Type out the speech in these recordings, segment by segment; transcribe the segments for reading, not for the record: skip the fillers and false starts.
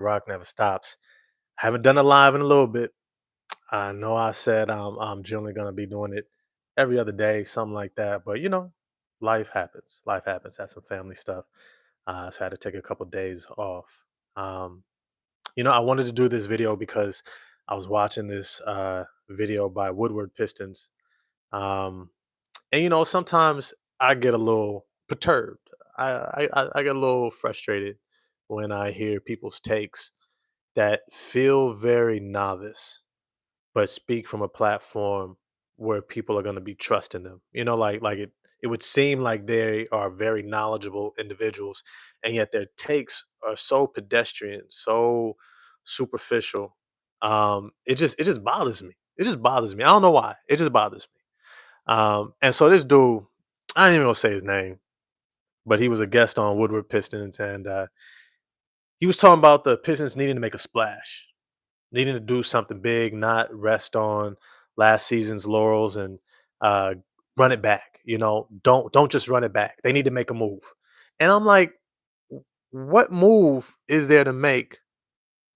Rock never stops. Haven't done it live in a little bit. I know I said I'm generally gonna be doing it every other day, something like that. But life happens. Life happens. Had some family stuff, so I had to take a couple days off. Um, I wanted to do this video because I was watching this video by Woodward Pistons, um, and sometimes I get a little perturbed. I get a little frustrated when I hear people's takes that feel very novice, but speak from a platform where people are going to be trusting them. It would seem like they are very knowledgeable individuals, and yet their takes are so pedestrian, so superficial. It just bothers me. It just bothers me. I don't know why. It just bothers me. And so this dude, I ain't even gonna say his name, but he was a guest on Woodward Pistons, and he was talking about the Pistons needing to make a splash, needing to do something big, not rest on last season's laurels and uh, run it back. Don't just run it back. They need to make a move. And I'm like, what move is there to make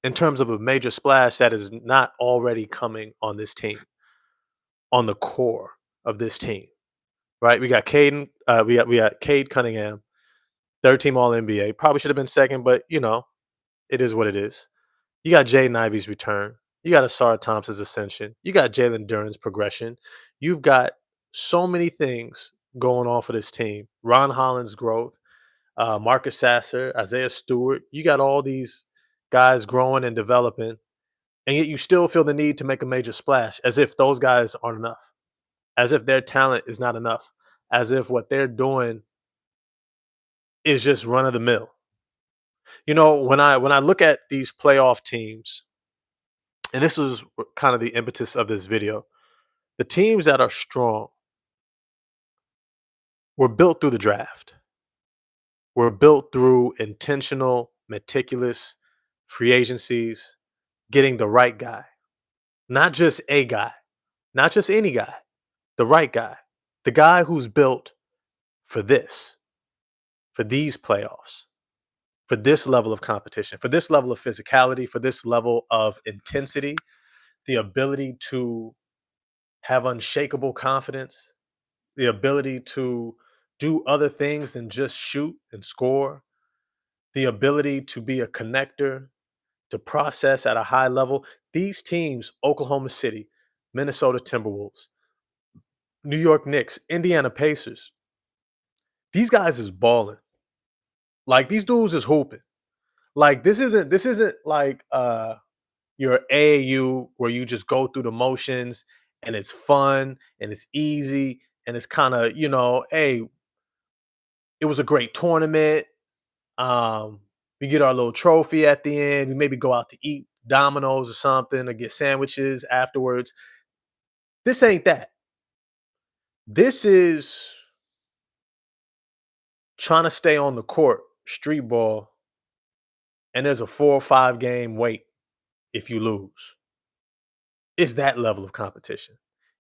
in terms of a major splash that is not already coming on this team, on the core of this team? Right? We got Caden. We got Cade Cunningham, third team All NBA. Probably should have been second, but it is what it is. You got Jaden Ivey's return. You got Asar Thompson's ascension. You got Jalen Duren's progression. You've got so many things going on for this team. Ron Holland's growth, Marcus Sasser, Isaiah Stewart. You got all these guys growing and developing, and yet you still feel the need to make a major splash, as if those guys aren't enough, as if their talent is not enough, as if what they're doing is just run of the mill. When I look at these playoff teams, and this was kind of the impetus of this video. The teams that are strong were built through the draft, were built through intentional, meticulous free agencies, getting the right guy, not just a guy, not just any guy, the right guy, the guy who's built for this, for these playoffs, for this level of competition, for this level of physicality, for this level of intensity, the ability to have unshakable confidence, the ability to do other things than just shoot and score, the ability to be a connector, to process at a high level. These teams, Oklahoma City, Minnesota Timberwolves, New York Knicks, Indiana Pacers, these guys is balling. Like these dudes is hooping. Like this isn't like your AAU where you just go through the motions and it's fun and it's easy and it's kind of, hey, it was a great tournament. We get our little trophy at the end. We maybe go out to eat Domino's or something or get sandwiches afterwards. This ain't that. This is trying to stay on the court, street ball, and there's a 4 or 5 game wait if you lose. It's that level of competition.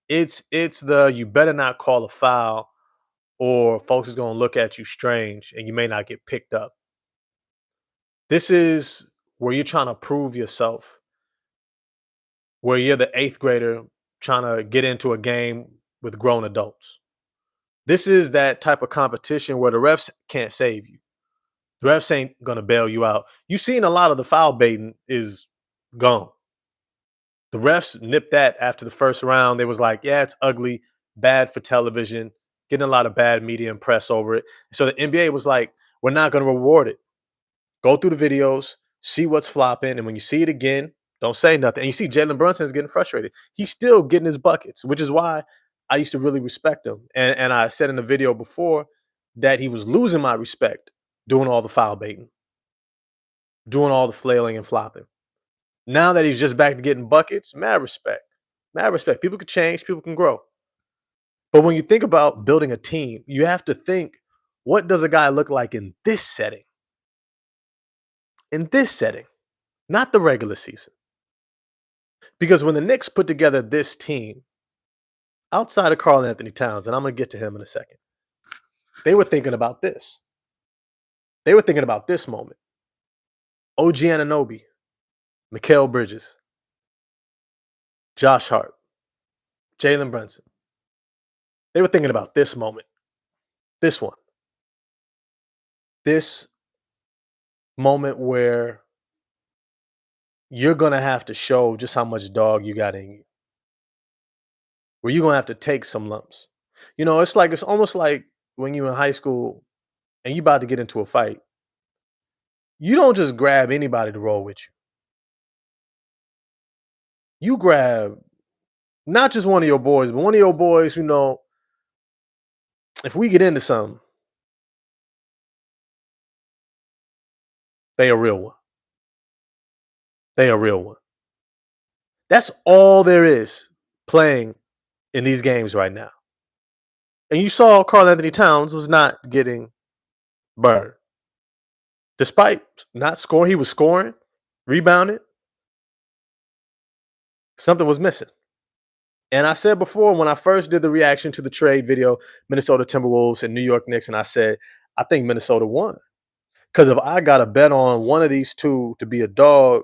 It's the you better not call a foul or folks is gonna look at you strange and you may not get picked up. This is where you're trying to prove yourself, where you're the eighth grader trying to get into a game with grown adults. This is that type of competition where the refs can't save you. The refs ain't gonna bail you out. You've seen a lot of the foul baiting is gone. The refs nipped that after the first round. They was like, yeah, it's ugly, bad for television, getting a lot of bad media and press over it. So the NBA was like, we're not gonna reward it. Go through the videos, see what's flopping, and when you see it again, don't say nothing. And you see Jalen Brunson's getting frustrated. He's still getting his buckets, which is why I used to really respect him. And I said in the video before that he was losing my respect doing all the foul baiting, doing all the flailing and flopping. Now that he's just back to getting buckets, mad respect. Mad respect. People can change, people can grow. But when you think about building a team, you have to think, what does a guy look like in this setting? In this setting, not the regular season. Because when the Knicks put together this team, outside of Karl Anthony Towns, and I'm going to get to him in a second, they were thinking about this. They were thinking about this moment. OG Anunoby, Mikal Bridges, Josh Hart, Jalen Brunson. They were thinking about this moment, this one, this moment where you're gonna have to show just how much dog you got in you, where you're gonna have to take some lumps. It's almost like when you in high school and you about to get into a fight, you don't just grab anybody to roll with you. You grab not just one of your boys, but one of your boys who know if we get into something, they a real one. They a real one. That's all there is playing in these games right now. And you saw Carl Anthony Towns was not getting burned. Despite not scoring, he was scoring, rebounding. Something was missing. And I said before when I first did the reaction to the trade video, Minnesota Timberwolves and New York Knicks, and I said, I think Minnesota won. Because if I got to bet on one of these two to be a dog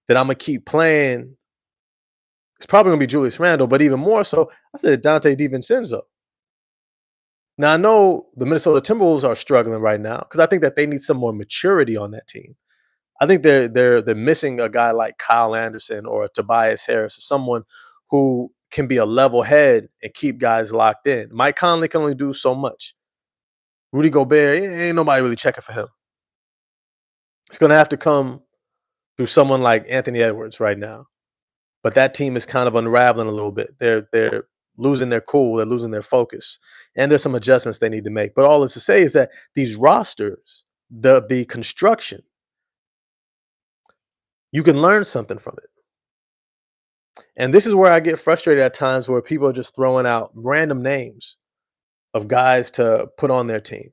that I'm going to keep playing, it's probably going to be Julius Randle. But even more so, I said Dante DiVincenzo. Now, I know the Minnesota Timberwolves are struggling right now because I think that they need some more maturity on that team. I think they're missing a guy like Kyle Anderson or a Tobias Harris or someone who can be a level head and keep guys locked in. Mike Conley can only do so much. Rudy Gobert, ain't nobody really checking for him. It's going to have to come through someone like Anthony Edwards right now. But that team is kind of unraveling a little bit. They're losing their cool, they're losing their focus, and there's some adjustments they need to make. But all this to say is that these rosters, the construction, you can learn something from it. And this is where I get frustrated at times where people are just throwing out random names of guys to put on their team,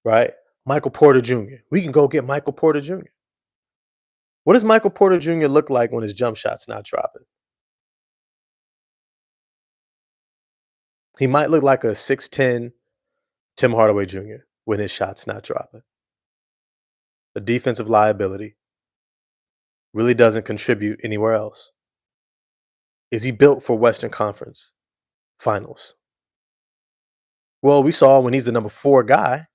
right? Michael Porter Jr. We can go get Michael Porter Jr. What does Michael Porter Jr. look like when his jump shot's not dropping? He might look like a 6'10 Tim Hardaway Jr. when his shot's not dropping. A defensive liability. Really doesn't contribute anywhere else. Is he built for Western Conference Finals? Well, we saw when he's the number 4 guy,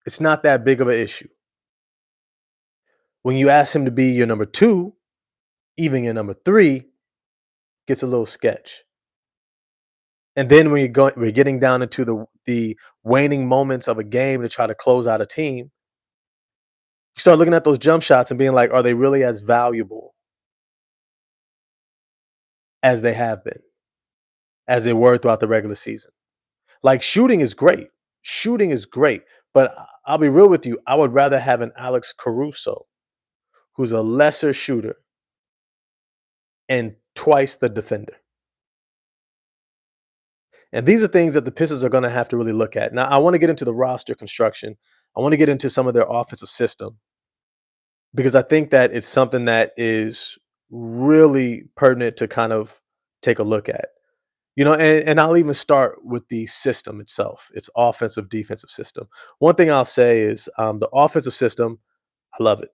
it's not that big of an issue. When you ask him to be your number 2, even your number 3, gets a little sketch. And then when we're getting down into the waning moments of a game to try to close out a team, you start looking at those jump shots and being like, are they really as valuable as they have been, as they were throughout the regular season? Like shooting is great. Shooting is great. But I'll be real with you. I would rather have an Alex Caruso, who's a lesser shooter and twice the defender. And these are things that the Pistons are going to have to really look at. Now, I want to get into the roster construction. I want to get into some of their offensive system because I think that it's something that is really pertinent to kind of take a look at. And I'll even start with the system itself. It's offensive, defensive system. One thing I'll say is the offensive system, I love it.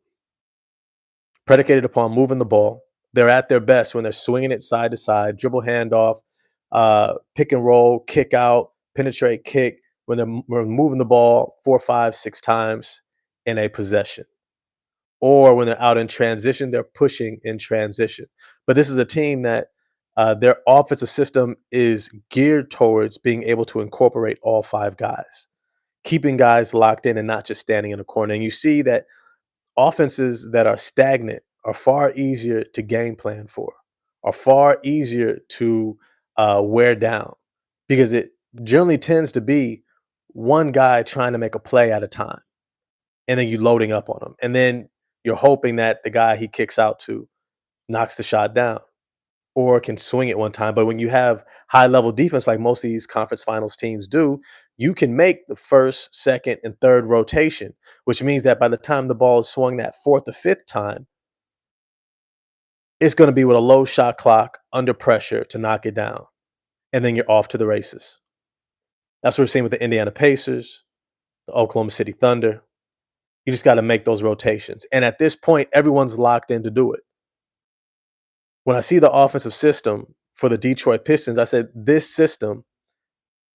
Predicated upon moving the ball. They're at their best when they're swinging it side to side, dribble handoff, pick and roll, kick out, penetrate, kick, when they're moving the ball 4, 5, 6 times in a possession. Or when they're out in transition, they're pushing in transition. But this is a team that their offensive system is geared towards being able to incorporate all 5 guys, keeping guys locked in and not just standing in a corner. And you see that offenses that are stagnant are far easier to game plan for, are far easier to wear down because it generally tends to be one guy trying to make a play at a time and then you loading up on him. And then you're hoping that the guy he kicks out to knocks the shot down or can swing it one time. But when you have high level defense like most of these conference finals teams do, you can make the first, second, and third rotation, which means that by the time the ball is swung that 4th or 5th time, it's going to be with a low shot clock under pressure to knock it down. And then you're off to the races. That's what we're seeing with the Indiana Pacers, the Oklahoma City Thunder, You just got to make those rotations. And at this point, everyone's locked in to do it. When I see the offensive system for the Detroit Pistons, I said, this system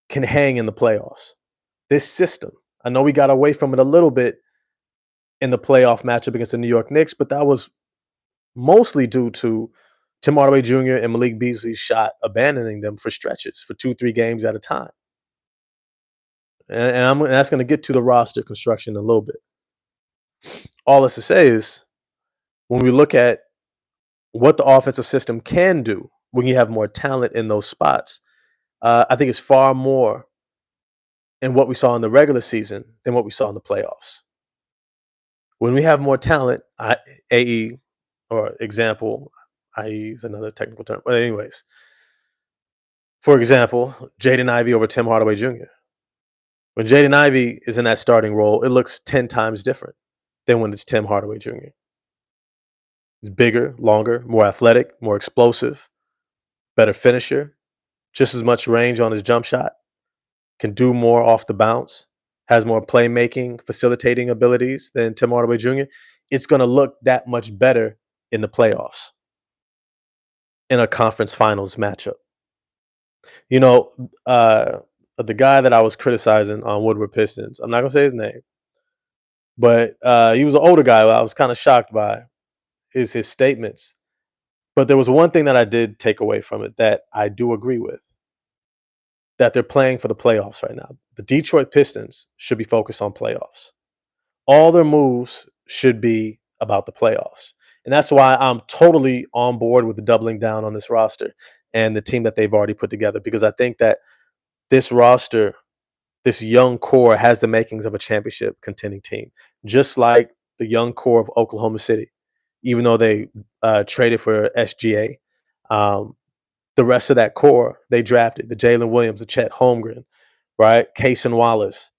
can hang in the playoffs. This system. I know we got away from it a little bit in the playoff matchup against the New York Knicks, but that was mostly due to Tim Hardaway Jr. and Malik Beasley's shot abandoning them for stretches for 2, 3 games at a time. And that's going to get to the roster construction in a little bit. All this to say is when we look at what the offensive system can do when you have more talent in those spots, I think it's far more in what we saw in the regular season than what we saw in the playoffs. When we have more talent, AE or example, IE is another technical term. But anyways, for example, Jaden Ivey over Tim Hardaway Jr. When Jaden Ivey is in that starting role, it looks 10 times different than when it's Tim Hardaway Jr. He's bigger, longer, more athletic, more explosive, better finisher, just as much range on his jump shot, can do more off the bounce, has more playmaking, facilitating abilities than Tim Hardaway Jr. It's going to look that much better in the playoffs, in a conference finals matchup. You know, the guy that I was criticizing on Woodward Pistons, I'm not going to say his name, but he was an older guy. I was kind of shocked by his statements. But there was one thing that I did take away from it that I do agree with, that they're playing for the playoffs right now. The Detroit Pistons should be focused on playoffs. All their moves should be about the playoffs. And that's why I'm totally on board with doubling down on this roster and the team that they've already put together, because I think that this roster, this young core, has the makings of a championship contending team, just like the young core of Oklahoma City. Even though they traded for SGA, the rest of that core they drafted: the Jalen Williams, the Chet Holmgren, right? Cason Wallace,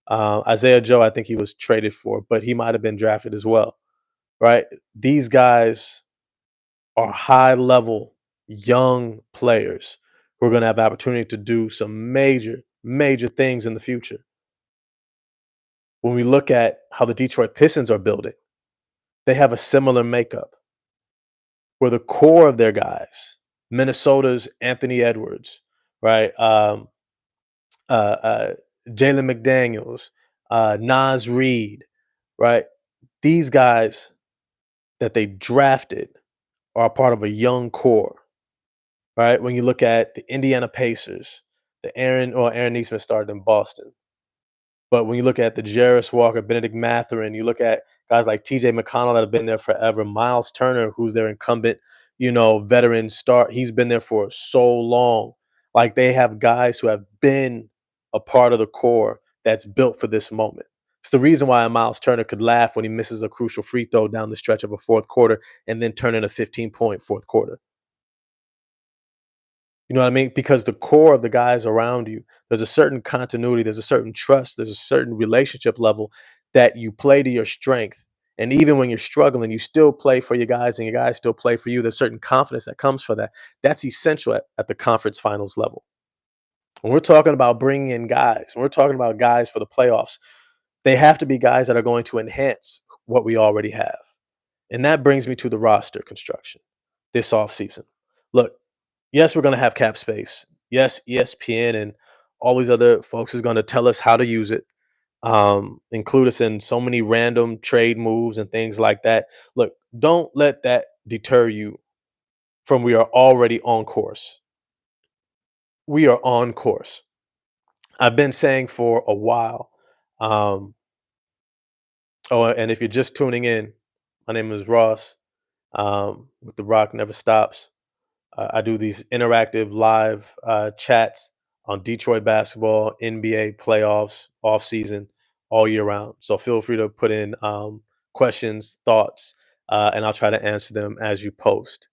Isaiah Joe. I think he was traded for, but he might have been drafted as well, right? These guys are high level young players who are going to have the opportunity to do some major things in the future. When we look at how the Detroit Pistons are building, they have a similar makeup where the core of their guys, Minnesota's Anthony Edwards, right? Uh, uh, Jalen McDaniels, Nas Reed, right? These guys that they drafted are a part of a young core, right? When you look at the Indiana Pacers, Aaron Neesmith started in Boston. But when you look at the Jarris Walker, Benedict Mathurin, you look at guys like TJ McConnell that have been there forever, Miles Turner, who's their incumbent, veteran star. He's been there for so long. Like, they have guys who have been a part of the core that's built for this moment. It's the reason why Miles Turner could laugh when he misses a crucial free throw down the stretch of a fourth quarter and then turn in a 15-point fourth quarter. You know what I mean? Because the core of the guys around you, there's a certain continuity, there's a certain trust, there's a certain relationship level that you play to your strength. And even when you're struggling, you still play for your guys and your guys still play for you. There's certain confidence that comes for that. That's essential at the conference finals level. When we're talking about bringing in guys, when we're talking about guys for the playoffs, they have to be guys that are going to enhance what we already have. And that brings me to the roster construction this offseason. Look, yes, we're going to have cap space. Yes, ESPN and all these other folks is going to tell us how to use it, include us in so many random trade moves and things like that. Look, don't let that deter you from we are already on course. We are on course. I've been saying for a while. Um, and if you're just tuning in, my name is Ross, with The Rock Never Stops. I do these interactive live chats on Detroit basketball, NBA playoffs, off season, all year round. So feel free to put in questions, thoughts, and I'll try to answer them as you post.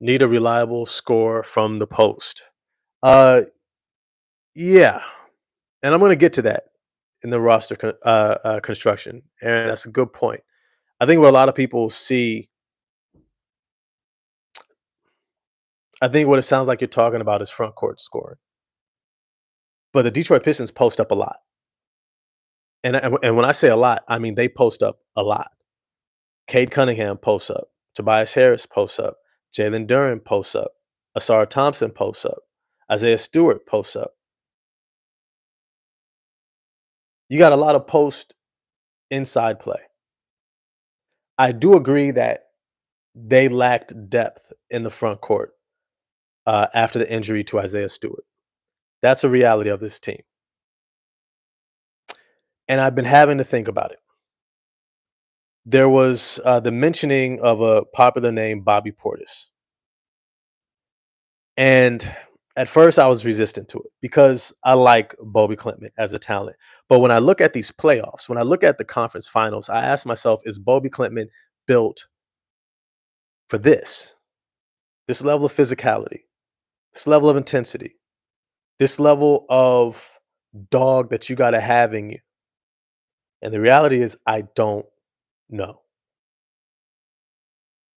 Need a reliable score from the post. Uh, yeah, and I'm going to get to that in the roster construction. And that's a good point. I think what a lot of people see, I think what it sounds like you're talking about is front court scoring. But the Detroit Pistons post up a lot. And when I say a lot, I mean they post up a lot. Cade Cunningham posts up. Tobias Harris posts up. Jalen Duren posts up. Asar Thompson posts up. Isaiah Stewart posts up. You got a lot of post inside play. I do agree that they lacked depth in the front court after the injury to Isaiah Stewart. That's a reality of this team. And I've been having to think about it. There was the mentioning of a popular name, Bobby Portis. And at first, I was resistant to it because I like Bobby Clement as a talent. But when I look at these playoffs, when I look at the conference finals, I ask myself, is Bobby Clement built for this level of physicality, this level of intensity, this level of dog that you got to have in you? And the reality is, I don't know.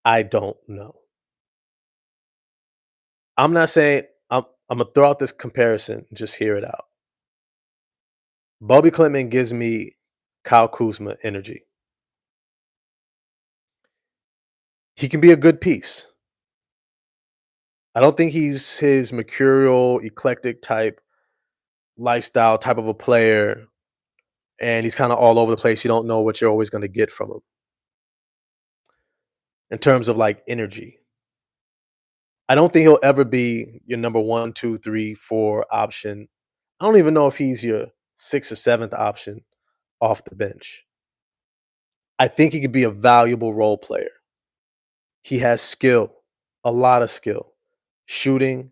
I don't know. I'm not saying I'm gonna throw out this comparison, just hear it out. Bobby Clement gives me Kyle Kuzma energy. He can be a good piece. I don't think he's his mercurial, eclectic type lifestyle type of a player, and he's kind of all over the place. You don't know what you're always going to get from him in terms of like energy. I don't think he'll ever be your number one, two, three, four option. I don't even know if he's your sixth or seventh option off the bench. I think he could be a valuable role player. He has skill, a lot of skill, shooting,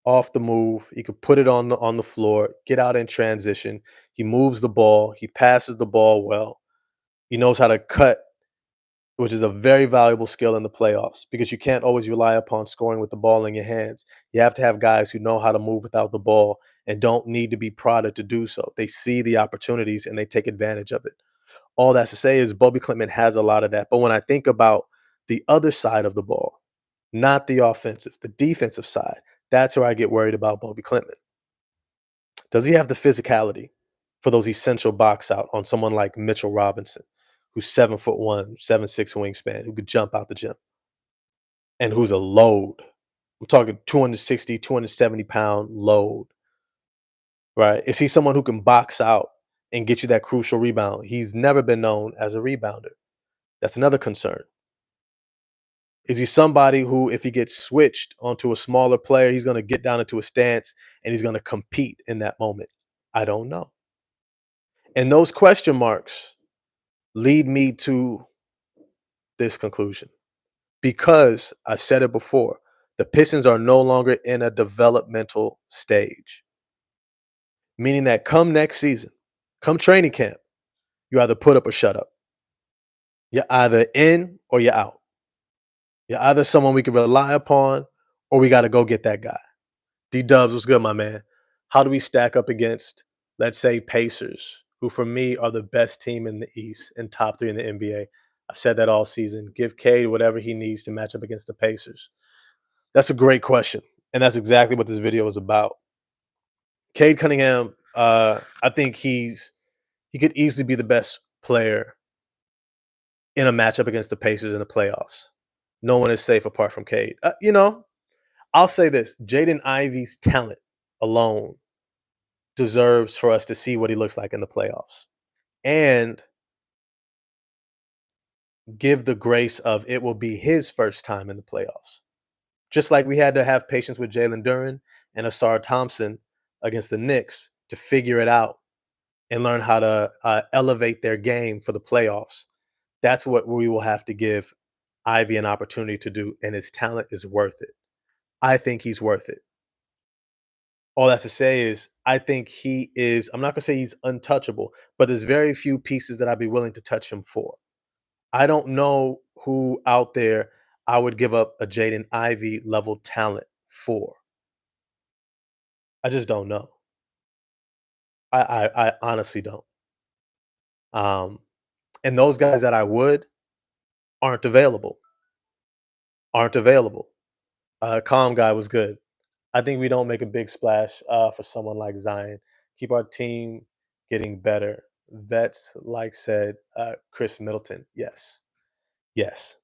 off the move. He could put it on the floor, get out in transition. He moves the ball. He passes the ball well. He knows how to cut, which is a very valuable skill in the playoffs because you can't always rely upon scoring with the ball in your hands. You have to have guys who know how to move without the ball and don't need to be prodded to do so. They see the opportunities and they take advantage of it. All that's to say is Bobby Clement has a lot of that. But when I think about the other side of the ball, not the offensive, the defensive side, that's where I get worried about Bobby Clement. Does he have the physicality for those essential box out on someone like Mitchell Robinson, who's 7'1", 7'6" wingspan, who could jump out the gym and who's a load? I'm talking 260, 270-pound load, right? Is he someone who can box out and get you that crucial rebound? He's never been known as a rebounder. That's another concern. Is he somebody who, if he gets switched onto a smaller player, he's going to get down into a stance and he's going to compete in that moment? I don't know. And those question marks lead me to this conclusion because I've said it before. The Pistons are no longer in a developmental stage, meaning that come next season, come training camp, you either put up or shut up. You're either in or you're out. You're either someone we can rely upon or we got to go get that guy. D Dubs, what's good, my man? How do we stack up against, let's say, Pacers, who for me are the best team in the East and top three in the NBA? I've said that all season. Give Cade whatever he needs to match up against the Pacers. That's a great question. And that's exactly what this video is about. Cade Cunningham, I think he could easily be the best player in a matchup against the Pacers in the playoffs. No one is safe apart from Cade. I'll say this: Jaden Ivey's talent alone deserves for us to see what he looks like in the playoffs and give the grace of it will be his first time in the playoffs. Just like we had to have patience with Jalen Duren and Asar Thompson against the Knicks to figure it out and learn how to elevate their game for the playoffs. That's what we will have to give Ivy an opportunity to do, and his talent is worth it. I think he's worth it. All that's to say is I think he is, I'm not gonna say he's untouchable, but there's very few pieces that I'd be willing to touch him for. I don't know who out there I would give up a Jaden Ivey level talent for. I just don't know. I honestly don't. Um, and those guys that I would aren't available. Aren't available. Calm guy was good. I think we don't make a big splash for someone like Zion. Keep our team getting better. vets like said Chris Middleton. Yes, yes,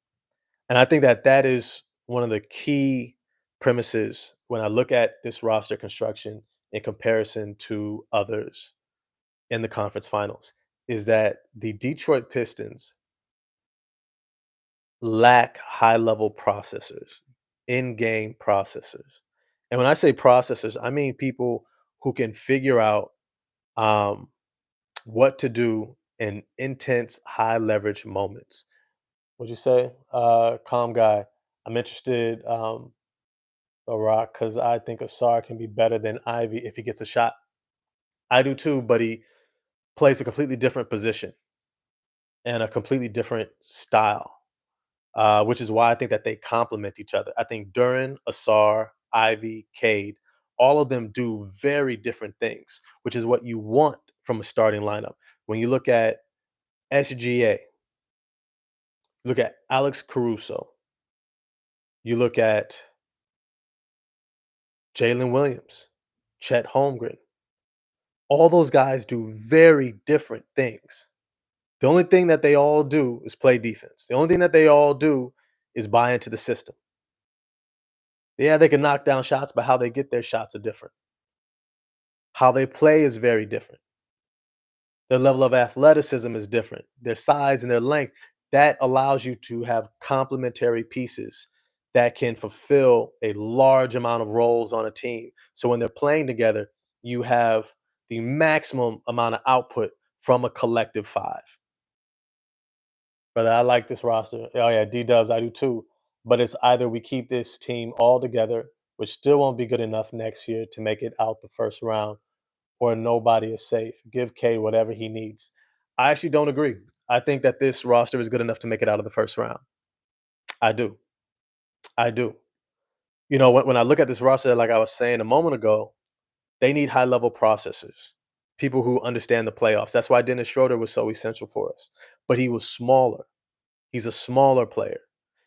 and I think that that is one of the key premises when I look at this roster construction in comparison to others in the conference finals. Is that the Detroit Pistons lack high level processors, in game processors. And when I say processors, I mean people who can figure out um, what to do in intense, high leverage moments. Would you say, calm guy? I'm interested, Barack, because I think Asar can be better than Ivy if he gets a shot. I do too, but he plays a completely different position and a completely different style. Which is why I think that they complement each other. I think Duran, Asar, Ivy, Cade, all of them do very different things, which is what you want from a starting lineup. When you look at SGA, look at Alex Caruso, you look at Jalen Williams, Chet Holmgren, all those guys do very different things. The only thing that they all do is play defense. The only thing that they all do is buy into the system. Yeah, they can knock down shots, but how they get their shots are different. How they play is very different. Their level of athleticism is different. Their size and their length, that allows you to have complementary pieces that can fulfill a large amount of roles on a team. So when they're playing together, you have the maximum amount of output from a collective five. Brother, I like this roster. Oh yeah, D Dubs, I do too. But it's either we keep this team all together, which still won't be good enough next year to make it out the first round, or nobody is safe. Give K whatever he needs. I actually don't agree. I think that this roster is good enough to make it out of the first round. I do. I do. You know, when I look at this roster, like I was saying a moment ago, they need high level processors, people who understand the playoffs. That's why Dennis Schroeder was so essential for us. But he was smaller. He's a smaller player.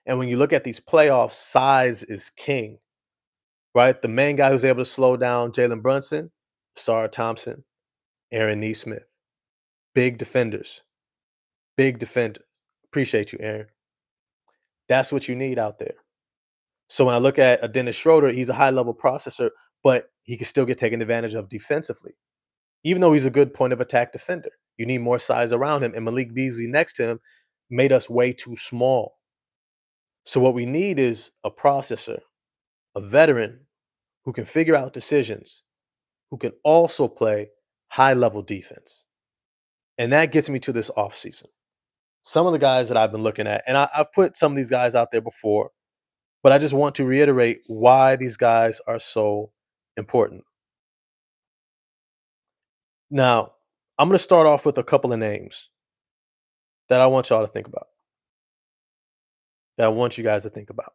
And when you look at these playoffs, size is king, right? The main guy who's able to slow down Jalen Brunson, Sarah Thompson, Aaron Neesmith. Big defenders. Big defender. Appreciate you, Aaron. That's what you need out there. So when I look at a Dennis Schroeder, he's a high level processor, but he can still get taken advantage of defensively, even though he's a good point of attack defender. You need more size around him, and Malik Beasley next to him made us way too small. So what we need is a processor, a veteran who can figure out decisions, who can also play high level defense. And that gets me to this offseason. Some of the guys that I've been looking at, and I've put some of these guys out there before, but I just want to reiterate why these guys are so important. Now, I'm going to start off with a couple of names that I want y'all to think about, that I want you guys to think about.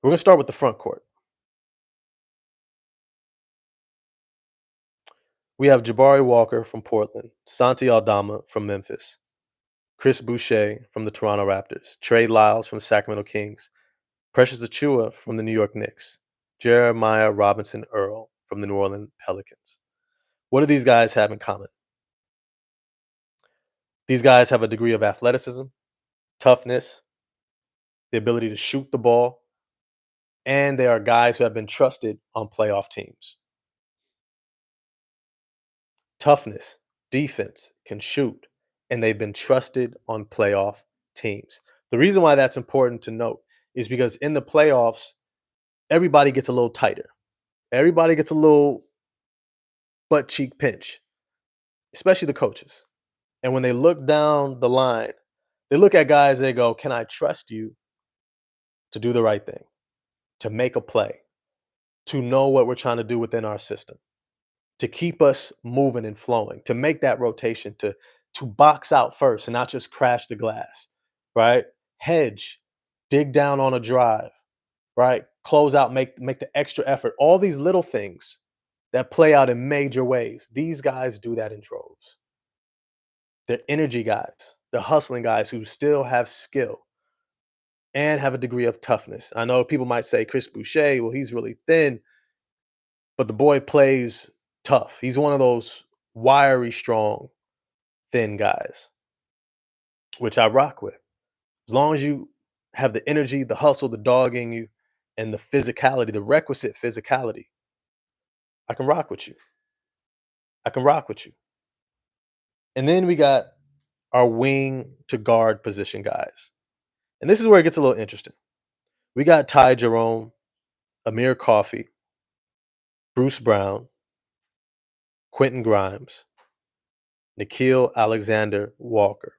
We're going to start with the front court. We have Jabari Walker from Portland, Santi Aldama from Memphis, Chris Boucher from the Toronto Raptors, Trey Lyles from the Sacramento Kings, Precious Achua from the New York Knicks, Jeremiah Robinson Earl from the New Orleans Pelicans. What do these guys have in common? These guys have a degree of athleticism, toughness, the ability to shoot the ball, and they are guys who have been trusted on playoff teams. Toughness, defense, can shoot, and they've been trusted on playoff teams. The reason why that's important to note is because in the playoffs, everybody gets a little tighter. Everybody gets a little butt cheek pinch, especially the coaches. And when they look down the line, they look at guys, they go, can I trust you to do the right thing, to make a play, to know what we're trying to do within our system, to keep us moving and flowing, to make that rotation, to box out first and not just crash the glass, right? Hedge, dig down on a drive, right? Close out, make the extra effort. All these little things that play out in major ways. These guys do that in droves. They're energy guys. They're hustling guys who still have skill and have a degree of toughness. I know people might say Chris Boucher, well, he's really thin, but the boy plays tough. He's one of those wiry, strong, thin guys, which I rock with. As long as you have the energy, the hustle, the dog in you, and the physicality, the requisite physicality, I can rock with you. I can rock with you. And then we got our wing to guard position guys. And this is where it gets a little interesting. We got Ty Jerome, Amir Coffey, Bruce Brown, Quentin Grimes, Nikhil Alexander Walker.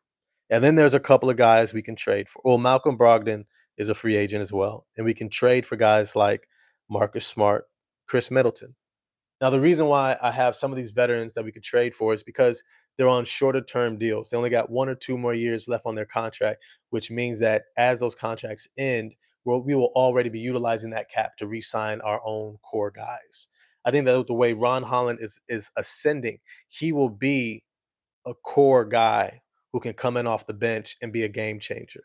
And then there's a couple of guys we can trade for. Well, Malcolm Brogdon is a free agent as well. And we can trade for guys like Marcus Smart, Chris Middleton. Now, the reason why I have some of these veterans that we could trade for is because they're on shorter term deals. They only got 1 or 2 more years left on their contract, which means that as those contracts end, we will already be utilizing that cap to re-sign our own core guys. I think that the way Ron Holland is ascending, he will be a core guy who can come in off the bench and be a game changer.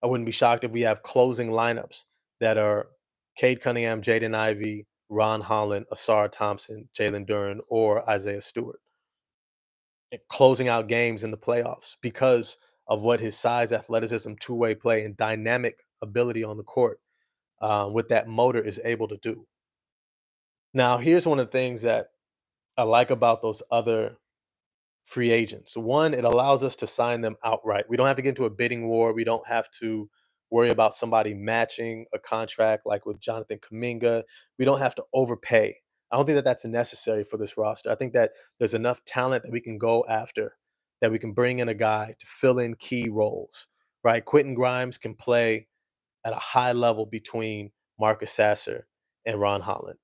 I wouldn't be shocked if we have closing lineups that are Cade Cunningham, Jaden Ivey, Ron Holland, Asar Thompson, Jalen Duren, or Isaiah Stewart, closing out games in the playoffs because of what his size, athleticism, two-way play, and dynamic ability on the court with that motor is able to do. Now, here's one of the things that I like about those other free agents. One, it allows us to sign them outright. We don't have to get into a bidding war. We don't have to worry about somebody matching a contract like with Jonathan Kaminga. We don't have to overpay. I don't think that that's necessary for this roster. I think that there's enough talent that we can go after, that we can bring in a guy to fill in key roles, right? Quentin Grimes can play at a high level between Marcus Sasser and Ron Holland.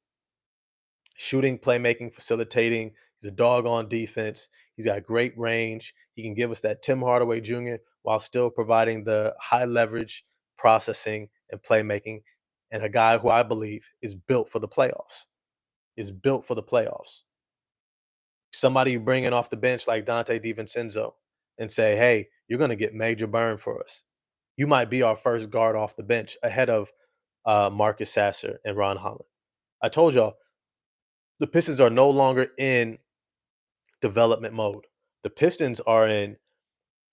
Shooting, playmaking, facilitating. He's a dog on defense. He's got great range. He can give us that Tim Hardaway Jr. while still providing the high leverage processing and playmaking. And a guy who I believe is built for the playoffs. Is built for the playoffs. Somebody you bring in off the bench like Dante DiVincenzo and say, hey, you're going to get major burn for us. You might be our first guard off the bench ahead of Marcus Sasser and Ron Holland. I told y'all, the Pistons are no longer in development mode. The Pistons are in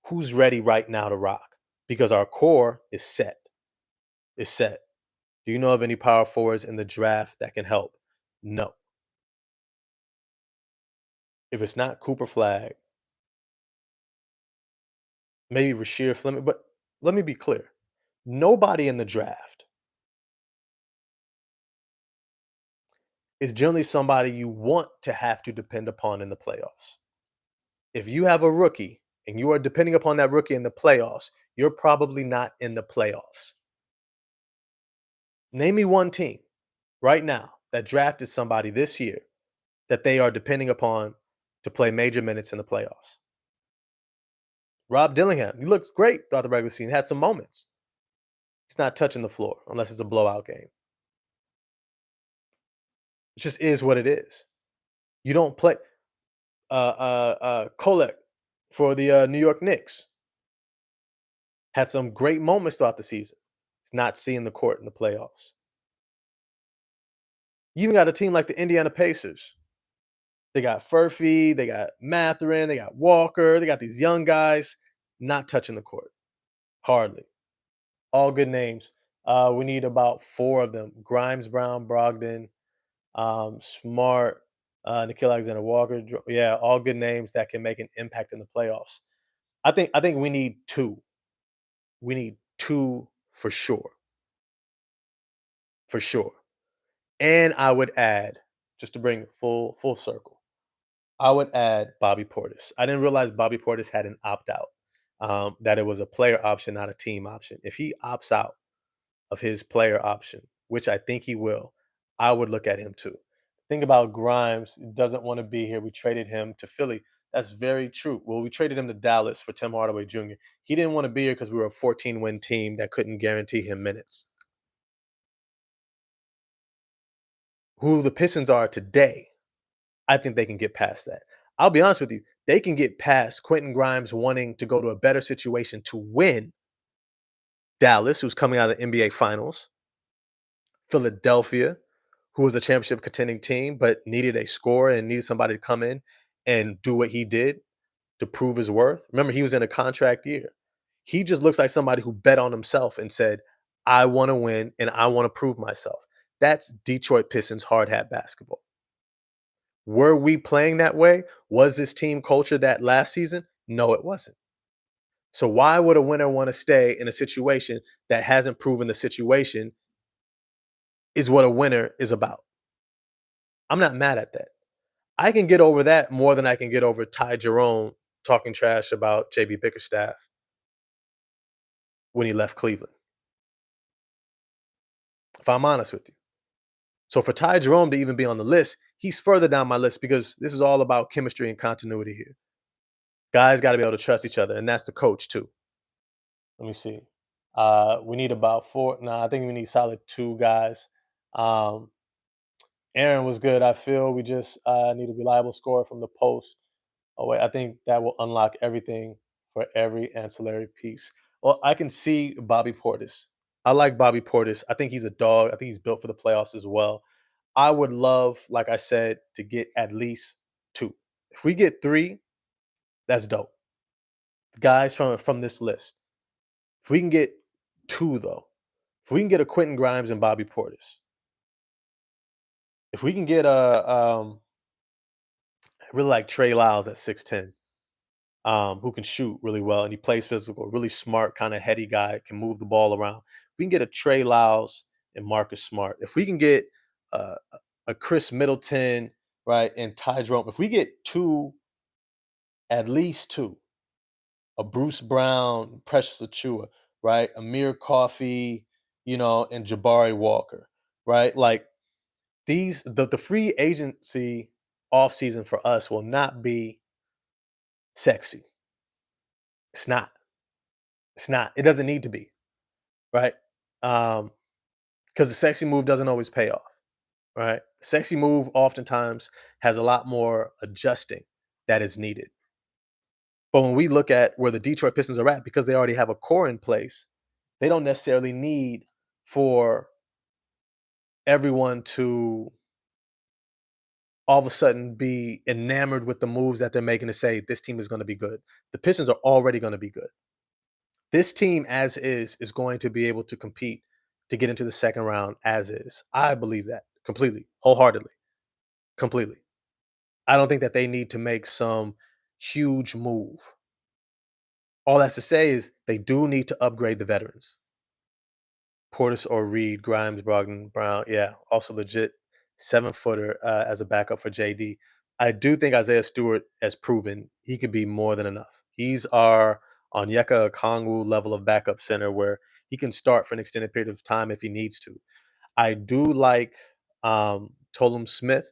who's ready right now to rock because our core is set. Is set. Do you know of any power forwards in the draft that can help? No. If it's not Cooper Flag, maybe Rasheer Fleming, but let me be clear. Nobody in the draft is generally somebody you want to have to depend upon in the playoffs. If you have a rookie and you are depending upon that rookie in the playoffs, you're probably not in the playoffs. Name me one team right now that drafted somebody this year that they are depending upon to play major minutes in the playoffs. Rob Dillingham, he looks great throughout the regular season, had some moments. He's not touching the floor unless it's a blowout game. It just is what it is. You don't play Kolek for the New York Knicks. Had some great moments throughout the season. He's not seeing the court in the playoffs. You even got a team like the Indiana Pacers. They got Furphy, they got Matherin, they got Walker, they got these young guys not touching the court. Hardly. All good names. We need about 4 of them. Grimes, Brown, Brogdon, Smart, Nikhil Alexander Walker. Yeah, all good names that can make an impact in the playoffs. I think we need 2. We need 2 for sure. For sure. And I would add, just to bring it full circle, I would add Bobby Portis. I didn't realize Bobby Portis had an opt out, that it was a player option, not a team option. If he opts out of his player option, which I think he will, I would look at him too. Think about Grimes doesn't want to be here. We traded him to Philly. That's very true. Well, we traded him to Dallas for Tim Hardaway Jr. He didn't want to be here because we were a 14-win team that couldn't guarantee him minutes. Who the Pistons are today, I think they can get past that. I'll be honest with you, they can get past Quentin Grimes wanting to go to a better situation to win. Dallas, who's coming out of the NBA Finals, Philadelphia, who was a championship contending team but needed a scorer and needed somebody to come in and do what he did to prove his worth. Remember, he was in a contract year. He just looks like somebody who bet on himself and said, I want to win and I want to prove myself. That's Detroit Pistons hard hat basketball. Were we playing that way? Was this team culture that last season? No, it wasn't. So why would a winner want to stay in a situation that hasn't proven the situation is what a winner is about? I'm not mad at that. I can get over that more than I can get over Ty Jerome talking trash about JB Bickerstaff when he left Cleveland, if I'm honest with you. So for Ty Jerome to even be on the list, he's further down my list because this is all about chemistry and continuity here. Guys got to be able to trust each other, and that's the coach too. Let me see. We need about four. No, I think we need solid two guys. Um, Aaron was good. I feel we just need a reliable scorer from the post. Oh wait, I think that will unlock everything for every ancillary piece. Well, I can see Bobby Portis. I like Bobby Portis. I think he's a dog. I think he's built for the playoffs as well. I would love, like I said, to get at least two. If we get three, that's dope. Guys from this list. If we can get two, though, if we can get a Quentin Grimes and Bobby Portis, if we can get I really like Trey Lyles at 6'10", who can shoot really well and he plays physical, really smart, kind of heady guy, can move the ball around. If we can get a Trey Lyles and Marcus Smart, if we can get uh, a Chris Middleton, right, and Ty Jerome, if we get two, at least two, a Bruce Brown, Precious Achua, right, Amir Coffey, and Jabari Walker, right, like the free agency offseason for us will not be sexy. It's not. It's not. It doesn't need to be, right? Because the sexy move doesn't always pay off, right? Sexy move oftentimes has a lot more adjusting that is needed. But when we look at where the Detroit Pistons are at, because they already have a core in place, they don't necessarily need for everyone to all of a sudden be enamored with the moves that they're making to say this team is going to be good. The Pistons are already going to be good. This team, as is going to be able to compete to get into the second round as is. I believe that completely, wholeheartedly, completely. I don't think that they need to make some huge move. All that's to say is they do need to upgrade the veterans. Portis or Reed, Grimes, Brogdon, Brown. Yeah, also legit 7-footer as a backup for JD. I do think Isaiah Stewart has proven he could be more than enough. He's our Onyeka Okongwu level of backup center where he can start for an extended period of time if he needs to. I do like Tolum Smith,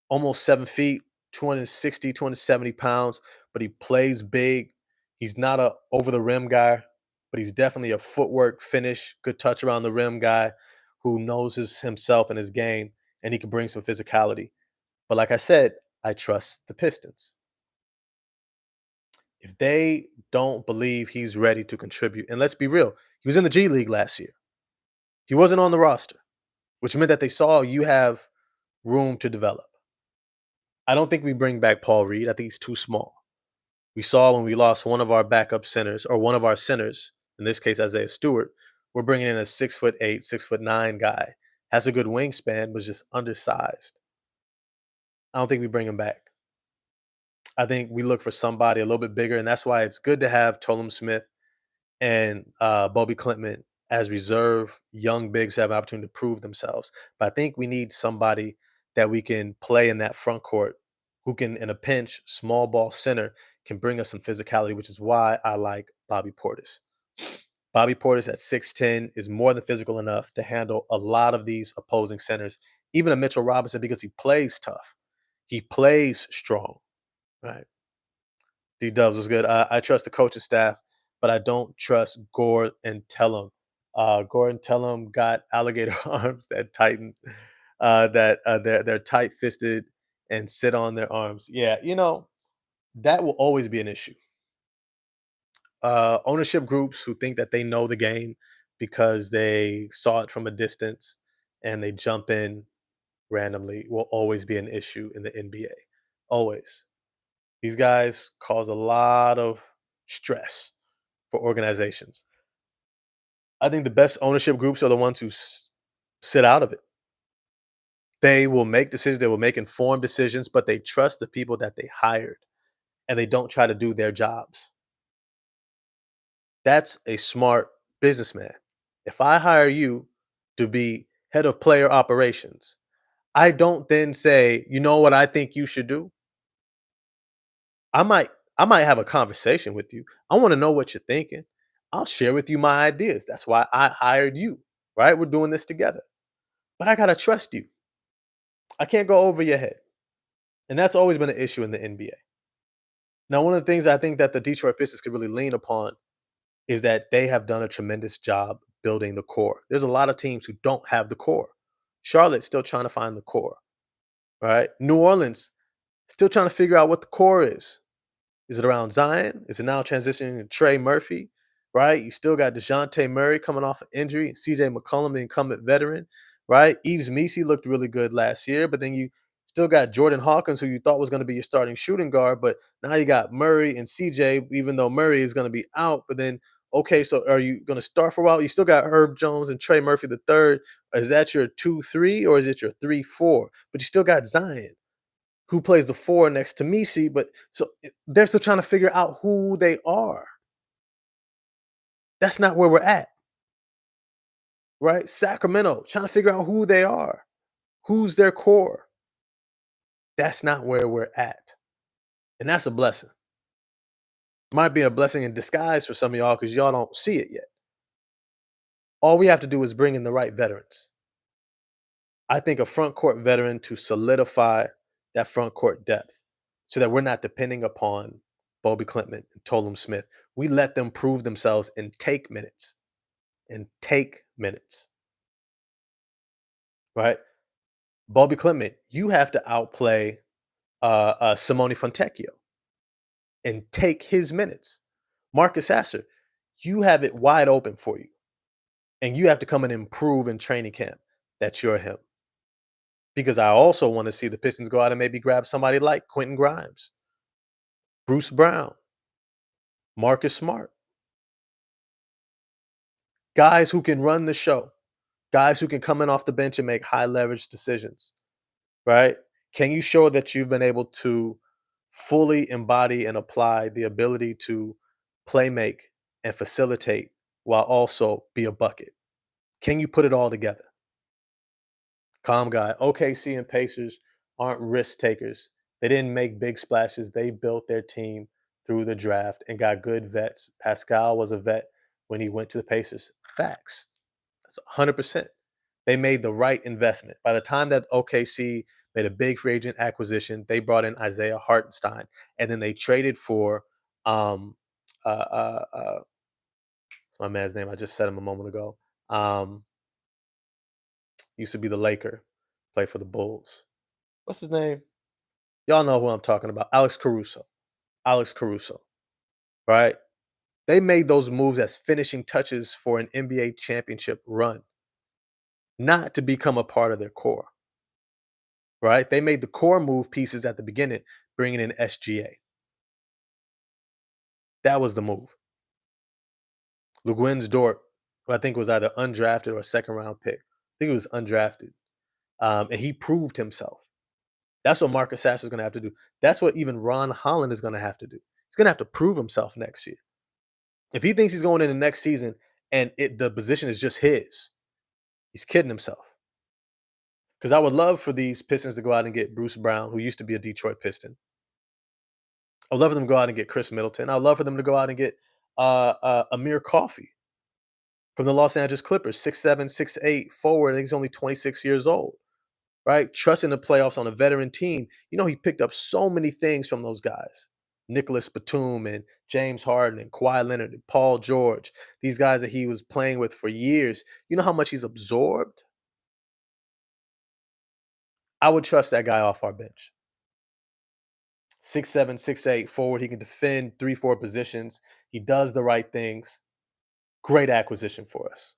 almost 7 feet, 260, 270 pounds, but he plays big. He's not a over the rim guy, but he's definitely a footwork finish, good touch around the rim guy who knows himself and his game, and he can bring some physicality. But like I said, I trust the Pistons. If they don't believe he's ready to contribute, and let's be real, he was in the G League last year. He wasn't on the roster, which meant that they saw you have room to develop. I don't think we bring back Paul Reed. I think he's too small. We saw when we lost one of our backup centers or one of our centers, in this case Isaiah Stewart, we're bringing in a 6'8", 6'9" guy. Has a good wingspan, but just undersized. I don't think we bring him back. I think we look for somebody a little bit bigger, and that's why it's good to have Tolum Smith and Bobby Clintman as reserve young bigs have an opportunity to prove themselves. But I think we need somebody that we can play in that front court who can, in a pinch, small ball center, can bring us some physicality, which is why I like Bobby Portis. Bobby Portis at 6'10" is more than physical enough to handle a lot of these opposing centers, even a Mitchell Robinson, because he plays tough. He plays strong, right? D Dubs was good. I trust the coaching staff, but I don't trust Gore and Tellum. Gore and Tellum got alligator arms that tighten, they're tight fisted and sit on their arms. Yeah, that will always be an issue. Ownership groups who think that they know the game because they saw it from a distance and they jump in randomly will always be an issue in the NBA. Always. These guys cause a lot of stress for organizations. I think the best ownership groups are the ones who sit out of it. They will make decisions, they will make informed decisions, but they trust the people that they hired and they don't try to do their jobs. That's a smart businessman. If I hire you to be head of player operations, I don't then say, "You know what I think you should do?" I might I might have a conversation with you. I want to know what you're thinking. I'll share with you my ideas. That's why I hired you, right? We're doing this together. But I got to trust you. I can't go over your head. And that's always been an issue in the NBA. Now, one of the things I think that the Detroit Pistons could really lean upon is that they have done a tremendous job building the core. There's a lot of teams who don't have the core. Charlotte's still trying to find the core, right? New Orleans still trying to figure out what the core is. Is it around Zion? Is it now transitioning to Trey Murphy? Right? You still got DeJounte Murray coming off an injury, CJ McCollum, the incumbent veteran, right? Eves Messi looked really good last year, but then you still got Jordan Hawkins, who you thought was going to be your starting shooting guard, but now you got Murray and CJ, even though Murray is going to be out. But then, okay, so are you going to start for a while? You still got Herb Jones and Trey Murphy the third. Is that your 2-3 or is it your 3-4? But you still got Zion who plays the four next to Misi, but they're still trying to figure out who they are. That's not where we're at, right? Sacramento trying to figure out who they are, who's their core. That's not where we're at, and that's a blessing. Might be a blessing in disguise for some of y'all because y'all don't see it yet. All we have to do is bring in the right veterans. I think a front court veteran to solidify that front court depth so that we're not depending upon Bobby Clintman and Tolum Smith. We let them prove themselves and take minutes right? Bobby Clintman, you have to outplay Simone Fontecchio and take his minutes. Marcus Sasser, you have it wide open for you, and you have to come and improve in training camp that you're him. Because I also want to see the Pistons go out and maybe grab somebody like Quentin Grimes, Bruce Brown, Marcus Smart, guys who can run the show, guys who can come in off the bench and make high leverage decisions, right? Can you show that you've been able to fully embody and apply the ability to play make and facilitate while also be a bucket? Can you put it all together? Calm guy. OKC and Pacers aren't risk takers. They didn't make big splashes. They built their team through the draft and got good vets. Pascal was a vet when he went to the Pacers. Facts. That's 100%. They made the right investment. By the time that OKC made a big free agent acquisition, they brought in Isaiah Hartenstein, and then they traded for um what's my man's name? I just said him a moment ago. Um, used to be the Laker, play for the Bulls. What's his name? Y'all know who I'm talking about. Alex Caruso. Alex Caruso. Right? They made those moves as finishing touches for an NBA championship run, not to become a part of their core. Right? They made the core move pieces at the beginning, bringing in SGA. That was the move. LeGuins Dort, who I think was either undrafted or a second round pick. I think he was undrafted. And he proved himself. That's what Marcus Sasser is going to have to do. That's what even Ron Holland is going to have to do. He's going to have to prove himself next year. If he thinks he's going in the next season and the position is just his, he's kidding himself. Because I would love for these Pistons to go out and get Bruce Brown, who used to be a Detroit Piston. I'd love for them to go out and get Chris Middleton. I'd love for them to go out and get Amir Coffey from the Los Angeles Clippers, 6'7", 6'8", forward. I think he's only 26 years old, right? Trusting the playoffs on a veteran team. You know, he picked up so many things from those guys. Nicholas Batum and James Harden and Kawhi Leonard and Paul George, these guys that he was playing with for years. You know how much he's absorbed? I would trust that guy off our bench. 6'7", 6'8", forward. He can defend 3-4 positions. He does the right things. Great acquisition for us.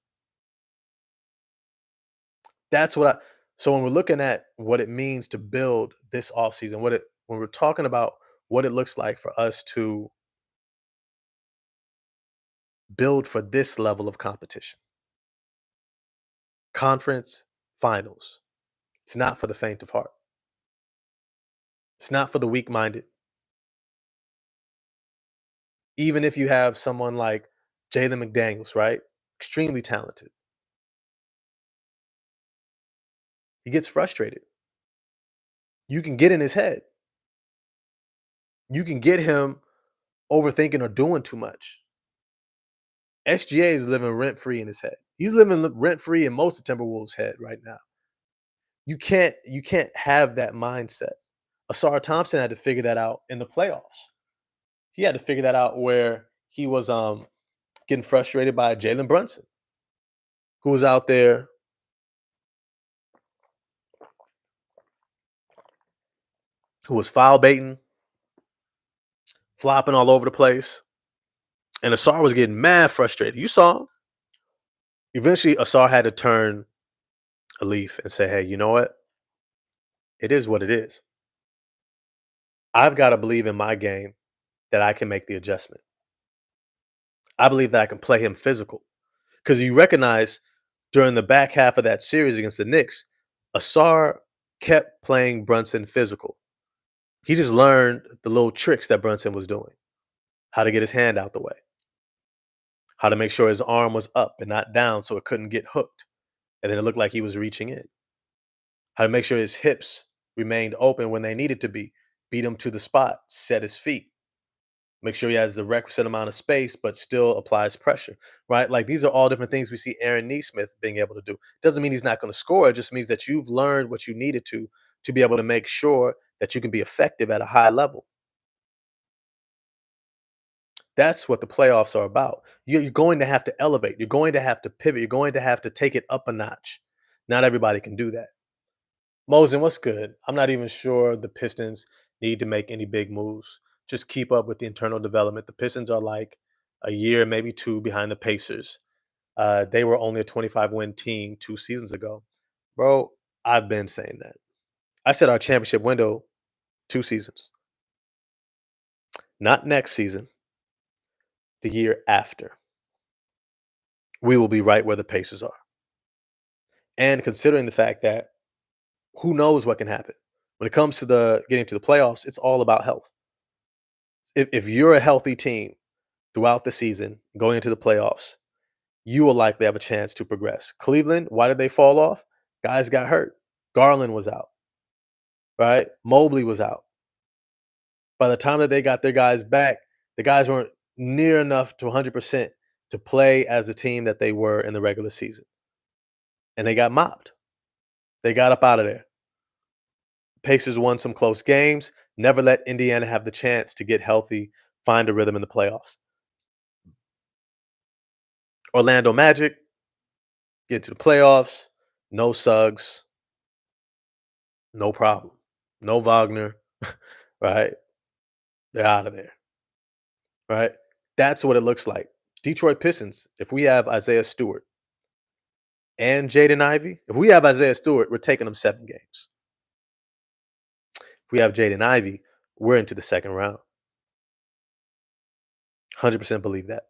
That's what I so when we're looking at what it means to build this offseason, when we're talking about what it looks like for us to build for this level of competition. Conference finals. It's not for the faint of heart. It's not for the weak minded. Even if you have someone like Jalen McDaniels, right? Extremely talented. He gets frustrated. You can get in his head. You can get him overthinking or doing too much. SGA is living rent free in his head. He's living rent free in most of Timberwolves' head right now. You can't have that mindset. Asar Thompson had to figure that out in the playoffs. He had to figure that out where he was getting frustrated by Jalen Brunson, who was out there, who was foul baiting, flopping all over the place. And Asar was getting mad frustrated. You saw him. Eventually, Asar had to turn a leaf and say, hey, you know what? It is what it is. I've got to believe in my game that I can make the adjustment. I believe that I can play him physical. Because you recognize during the back half of that series against the Knicks, Asar kept playing Brunson physical. He just learned the little tricks that Brunson was doing, how to get his hand out the way, how to make sure his arm was up and not down so it couldn't get hooked. And then it looked like he was reaching in, how to make sure his hips remained open when they needed to be, beat him to the spot, set his feet, make sure he has the requisite amount of space, but still applies pressure, right? Like these are all different things we see Aaron Neesmith being able to do. Doesn't mean he's not going to score. It just means that you've learned what you needed to be able to make sure that you can be effective at a high level. That's what the playoffs are about. You're going to have to elevate. You're going to have to pivot. You're going to have to take it up a notch. Not everybody can do that. Mosen, what's good? I'm not even sure the Pistons need to make any big moves. Just keep up with the internal development. The Pistons are like a year, maybe two behind the Pacers. They were only a 25-win team 2 seasons ago. Bro, I've been saying that. I said our championship window 2 seasons. Not next season, the year after. We will be right where the Pacers are. And considering the fact that who knows what can happen. When it comes to the getting to the playoffs, it's all about health. If you're a healthy team throughout the season, going into the playoffs, you will likely have a chance to progress. Cleveland, why did they fall off? Guys got hurt. Garland was out, right? Mobley was out. By the time that they got their guys back, the guys weren't near enough to 100% to play as a team that they were in the regular season. And they got mopped. They got up out of there. Pacers won some close games, never let Indiana have the chance to get healthy, find a rhythm in the playoffs. Orlando Magic get to the playoffs, no Suggs, no problem. No Wagner, right? They're out of there, right? That's what it looks like. Detroit Pistons, if we have Isaiah Stewart and Jaden Ivey, if we have Isaiah Stewart, we're taking them 7 games. If we have Jaden Ivey, we're into the second round. 100% believe that.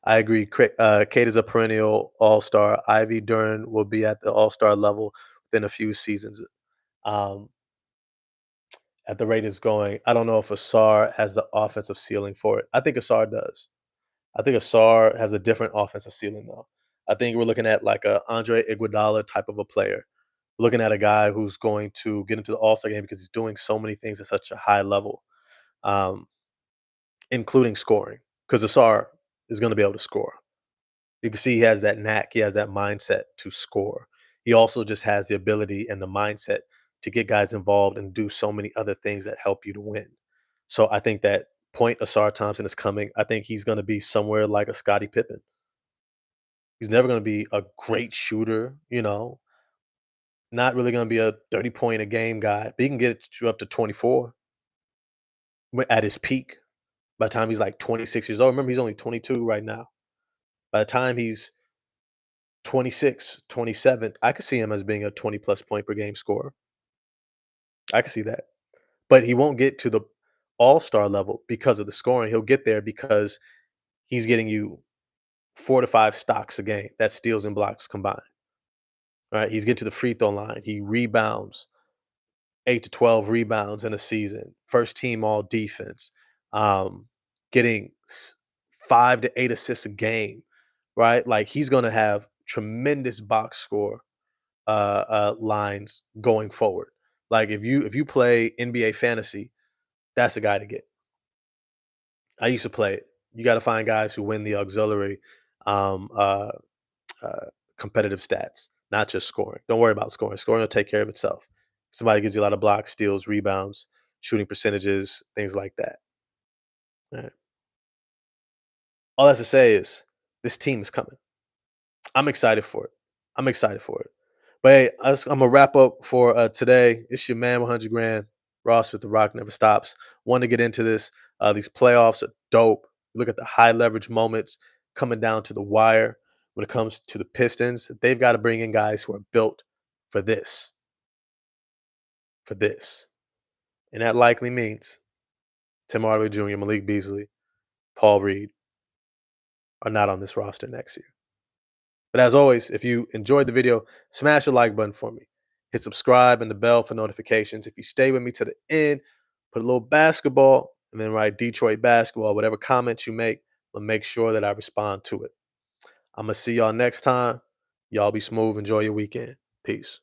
I agree. Kate is a perennial All Star. Ivy Duran will be at the All Star level within a few seasons. Um, at the rate it's going, I don't know if Asar has the offensive ceiling for it. I think Asar does. I think Asar has a different offensive ceiling though. I think we're looking at like a Andre Iguodala type of a player. Looking at a guy who's going to get into the All Star game because he's doing so many things at such a high level, um, including scoring. Because Asar is going to be able to score. You can see he has that knack, he has that mindset to score. He also just has the ability and the mindset to get guys involved and do so many other things that help you to win. So I think that point Asar Thompson is coming. I think he's going to be somewhere like a Scottie Pippen. He's never going to be a great shooter, not really going to be a 30 point a game guy, but he can get you up to 24 at his peak by the time he's like 26 years old. Remember, he's only 22 right now. By the time he's 26, 27, I could see him as being a 20 plus point per game scorer. I could see that. but he won't get to the all-star level because of the scoring. He'll get there because he's getting you 4 to 5 stocks a game. That's steals and blocks combined, right? He's getting to the free throw line. He rebounds 8 to 12 rebounds in a season. First team all defense. Um, getting 5 to 8 assists a game, right? Like he's going to have tremendous box score lines going forward. Like if you play NBA fantasy, that's the guy to get. I used to play it. You got to find guys who win the auxiliary um, uh, uh, competitive stats, not just scoring. Don't worry about scoring. Scoring will take care of itself. Somebody gives you a lot of blocks, steals, rebounds, shooting percentages, things like that. Right. All that's to say is this team is coming. I'm excited for it. I'm excited for it. But hey, I'm gonna wrap up for today. It's your man, 100 grand. Ross with the Rock never stops. Want to get into this? These playoffs are dope. Look at the high leverage moments coming down to the wire. When it comes to the Pistons, they've got to bring in guys who are built for this, for this, and that likely means Tim Hardaway Jr., Malik Beasley, Paul Reed are not on this roster next year. But as always, if you enjoyed the video, smash the like button for me. Hit subscribe and the bell for notifications. If you stay with me to the end, put a little basketball and then write Detroit basketball. Whatever comments you make, I'll make sure that I respond to it. I'm going to see y'all next time. Y'all be smooth. Enjoy your weekend. Peace.